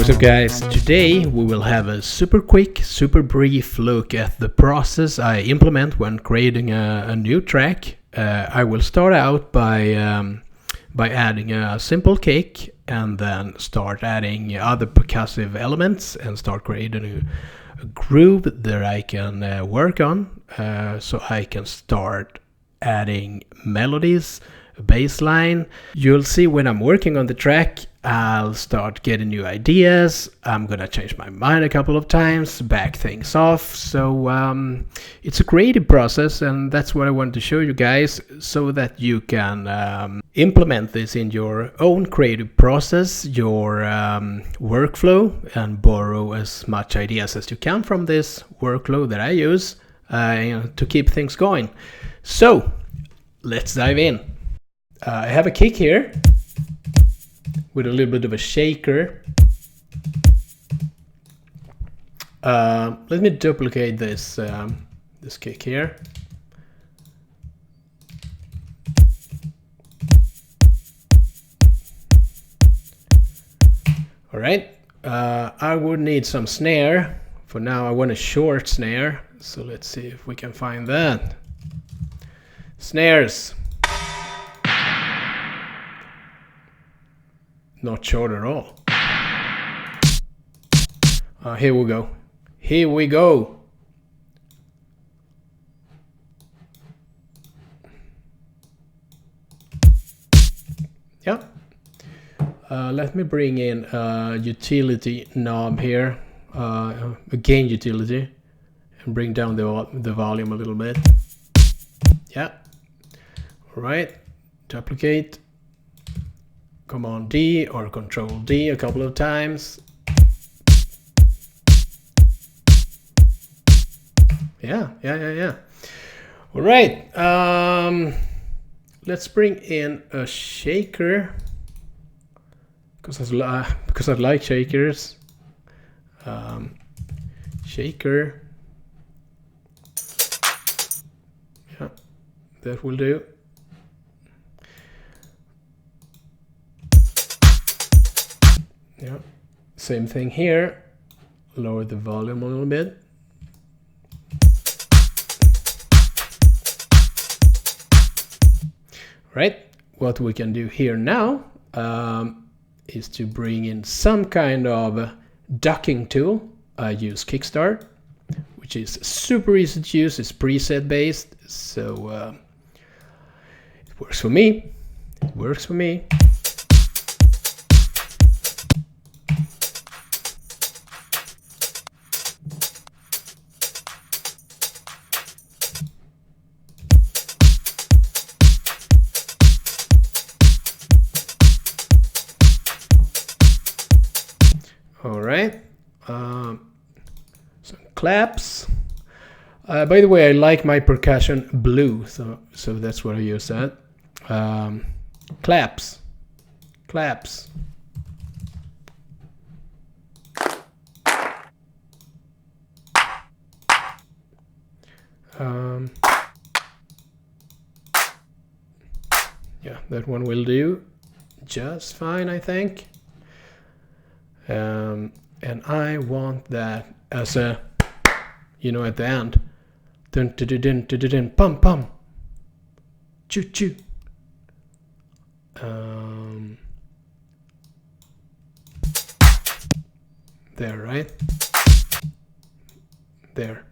What's up guys, today we will have a super quick, super brief look at the process I implement when creating a new track. I will start out by adding a simple kick and then start adding other percussive elements and start creating a groove that I can work on, so I can start adding melodies, a bass line. You'll see when I'm working on the track, I'll start getting new ideas. I'm gonna change my mind a couple of times, back things off. So it's a creative process, and that's what I want to show you guys so that you can implement this in your own creative process, your workflow, and borrow as much ideas as you can from this workflow that I use to keep things going. So let's dive in. I have a kick here with a little bit of a shaker. Let me duplicate this this kick here. All right, I would need some snare. For now I want a short snare, so let's see if we can find that. Snares. Not short at all. Here we go. Here we go. Yeah. Let me bring in a utility knob here, a gain utility, and bring down the volume a little bit. Yeah. All right. Duplicate. Command D or Control D a couple of times. Yeah. All right. Let's bring in a shaker because I like shakers. Shaker. Yeah, that will do. Yeah, same thing here. Lower the volume a little bit. Right, what we can do here now is to bring in some kind of ducking tool. I use Kickstart, which is super easy to use. It's preset based, so it works for me. It works for me. All right, some claps. By the way, I like my percussion blue, so that's what I use that. Claps. Yeah, that one will do just fine, I think. And I want that as a, at the end. Dun dun dun dun dun dun, pum pum. Choo choo. There, right? There.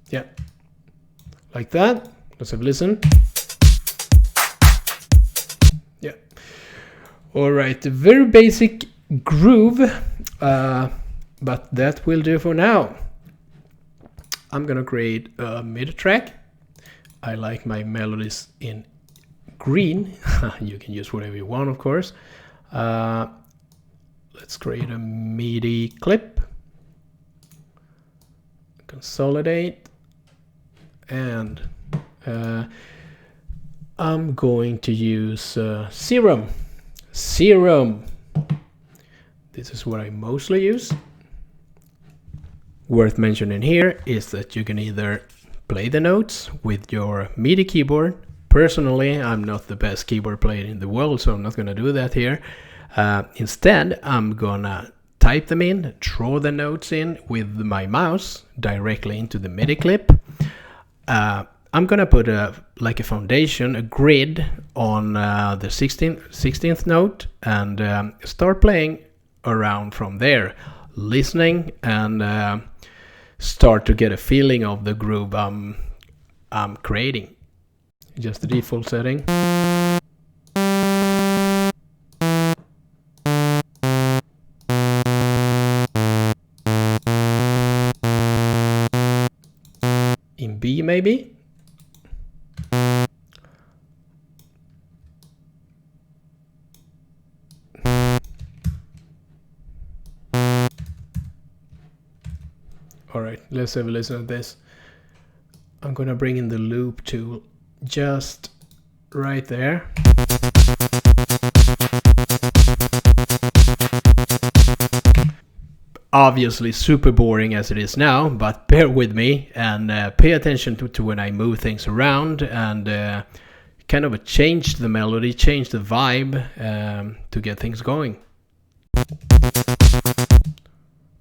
Yeah. Like that. Let's have a listen. Yeah. All right, a very basic groove, but that will do for now. I'm gonna create a MIDI track. I like my melodies in green. You can use whatever you want, of course. Let's create a MIDI clip. Consolidate, and I'm going to use Serum. This is what I mostly use. Worth mentioning here is that you can either play the notes with your MIDI keyboard. Personally, I'm not the best keyboard player in the world, so I'm not going to do that here. Instead, I'm gonna type them in, draw the notes in with my mouse directly into the MIDI clip. I'm gonna put a foundation, a grid on the 16th note, and start playing around from there, listening, and start to get a feeling of the groove I'm creating. Just the default setting. In B maybe. Alright, let's have a listen to this. I'm gonna bring in the loop tool just right there. Obviously super boring as it is now, but bear with me and pay attention to when I move things around and kind of change the melody, change the vibe to get things going.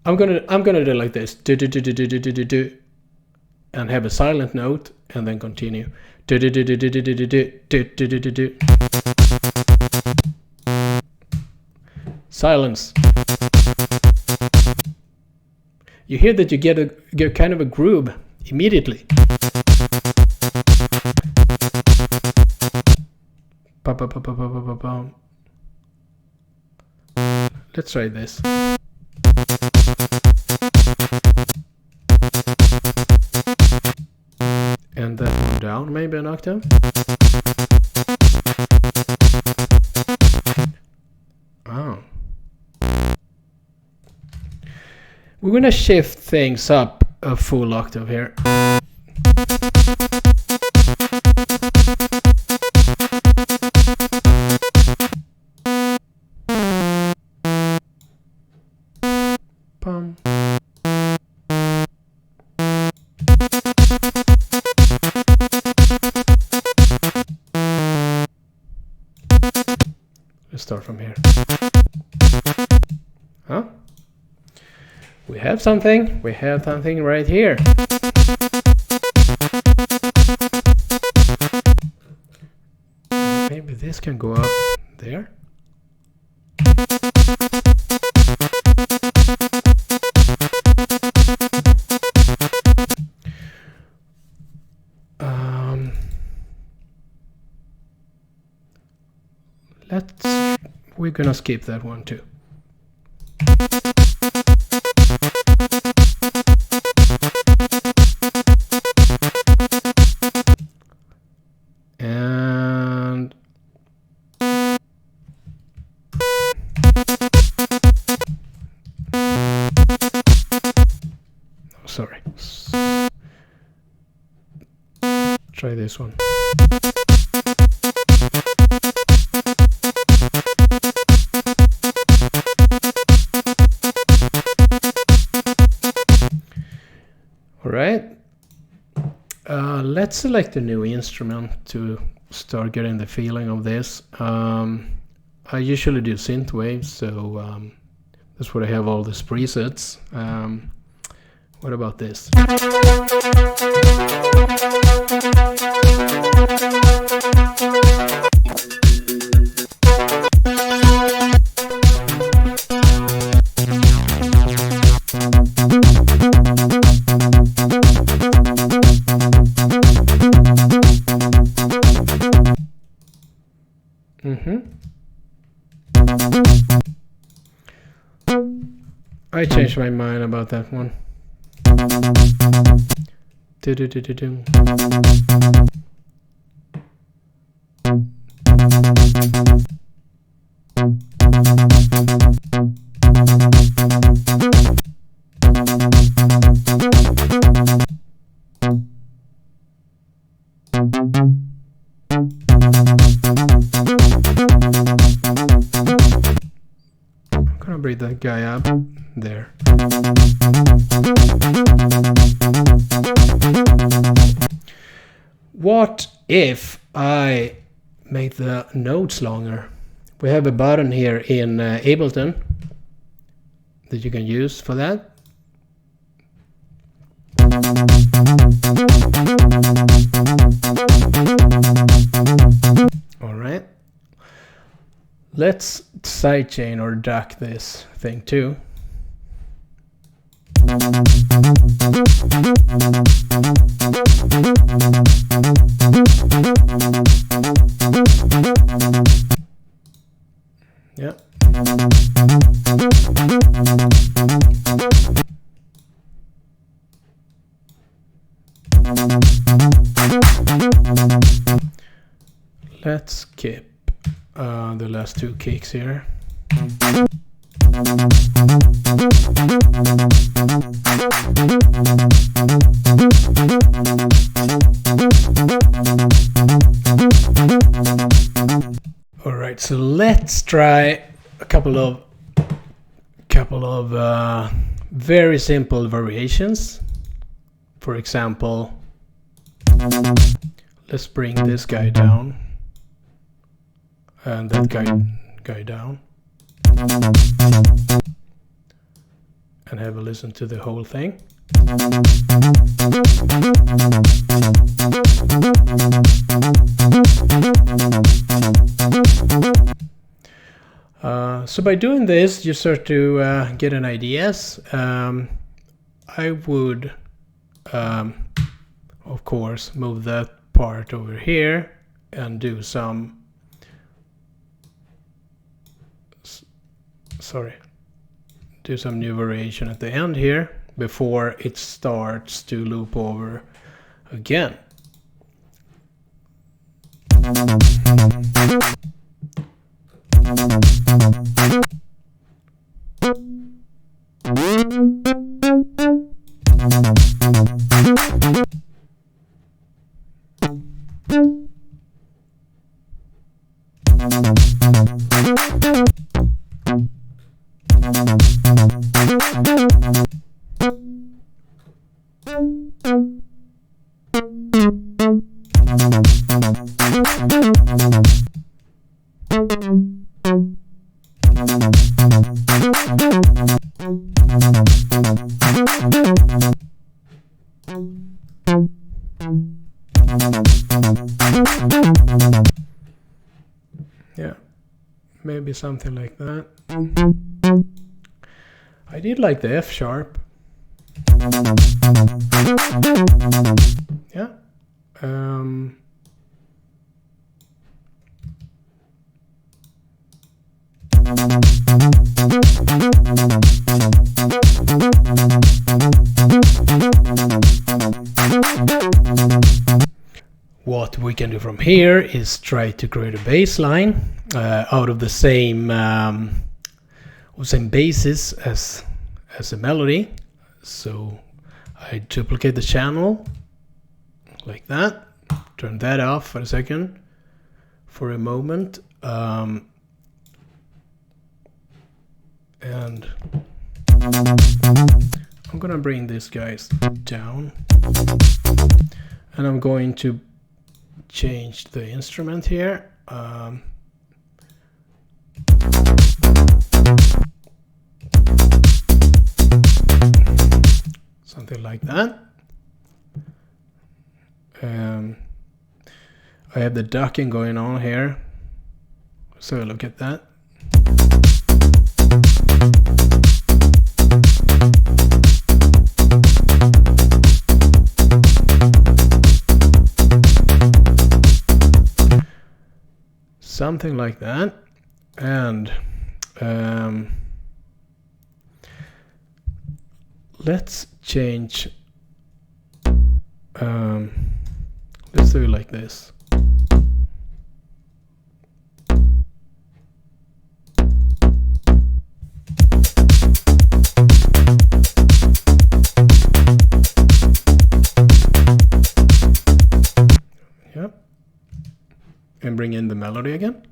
I'm gonna do like this, and have a silent note, and then continue. Silence. You hear that you get kind of a groove immediately. Let's try this. And that one down, maybe an octave. Oh. We're gonna shift things up a full octave here. Bum. Let's start from here. Huh? We have something right here. Maybe this can go up there. We're gonna skip that one too. And oh, sorry. Try this one. Alright, let's select a new instrument to start getting the feeling of this. I usually do synth waves, so that's what I have all these presets. What about this? I changed my mind about that one. I'm gonna bring that guy up there. What if I make the notes longer? We have a button here in Ableton that you can use for that. All right. Let's sidechain or duck this thing too. Yeah. Let's skip the last two kicks here. All right, so let's try a couple of very simple variations. For example, let's bring this guy down and that guy down, and have a listen to the whole thing. So by doing this, you start to get an ideas. I would, of course, move that part over here and do some. Do some new variation at the end here before it starts to loop over again. Yeah, maybe something like that. I did like the F sharp. Yeah. What we can do from here is try to create a bass line out of the same basis as a melody. So I duplicate the channel like that, turn that off for a second, for a moment, and I'm gonna bring these guys down, and I'm going to change the instrument here. Something like that. I have the ducking going on here, so look at that. Something like that. And let's change, let's do it like this. Yep. And bring in the melody again.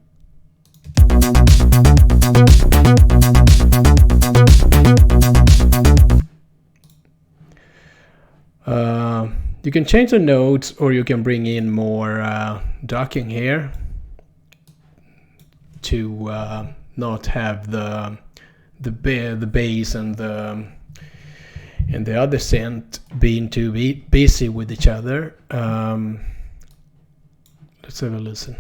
You can change the notes, or you can bring in more ducking here to not have the bass and the other synth being too busy with each other. Let's have a listen.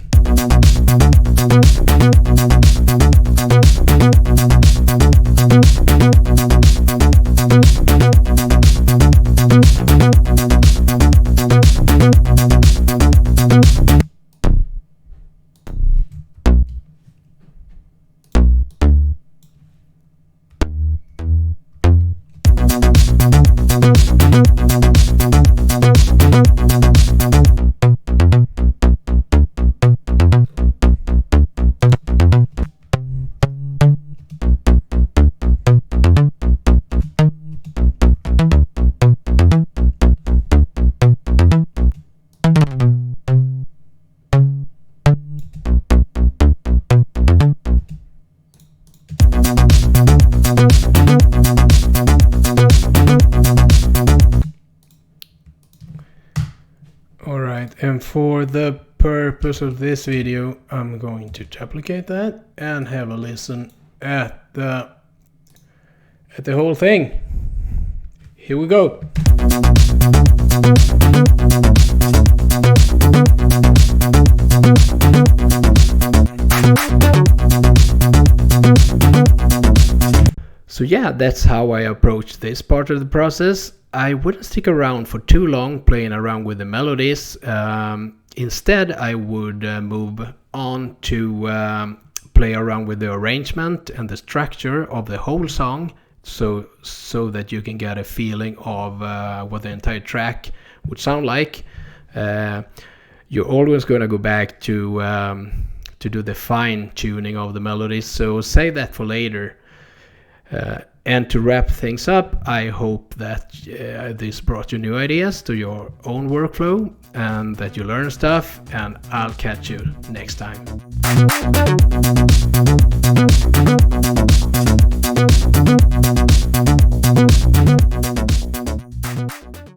Alright, and for the purpose of this video, I'm going to duplicate that and have a listen at the whole thing. Here we go. So yeah, that's how I approach this part of the process. I wouldn't stick around for too long playing around with the melodies. Instead, I would move on to play around with the arrangement and the structure of the whole song, so that you can get a feeling of what the entire track would sound like. You're always going to go back to do the fine tuning of the melodies, so save that for later. And to wrap things up, I hope that this brought you new ideas to your own workflow and that you learn stuff, and I'll catch you next time.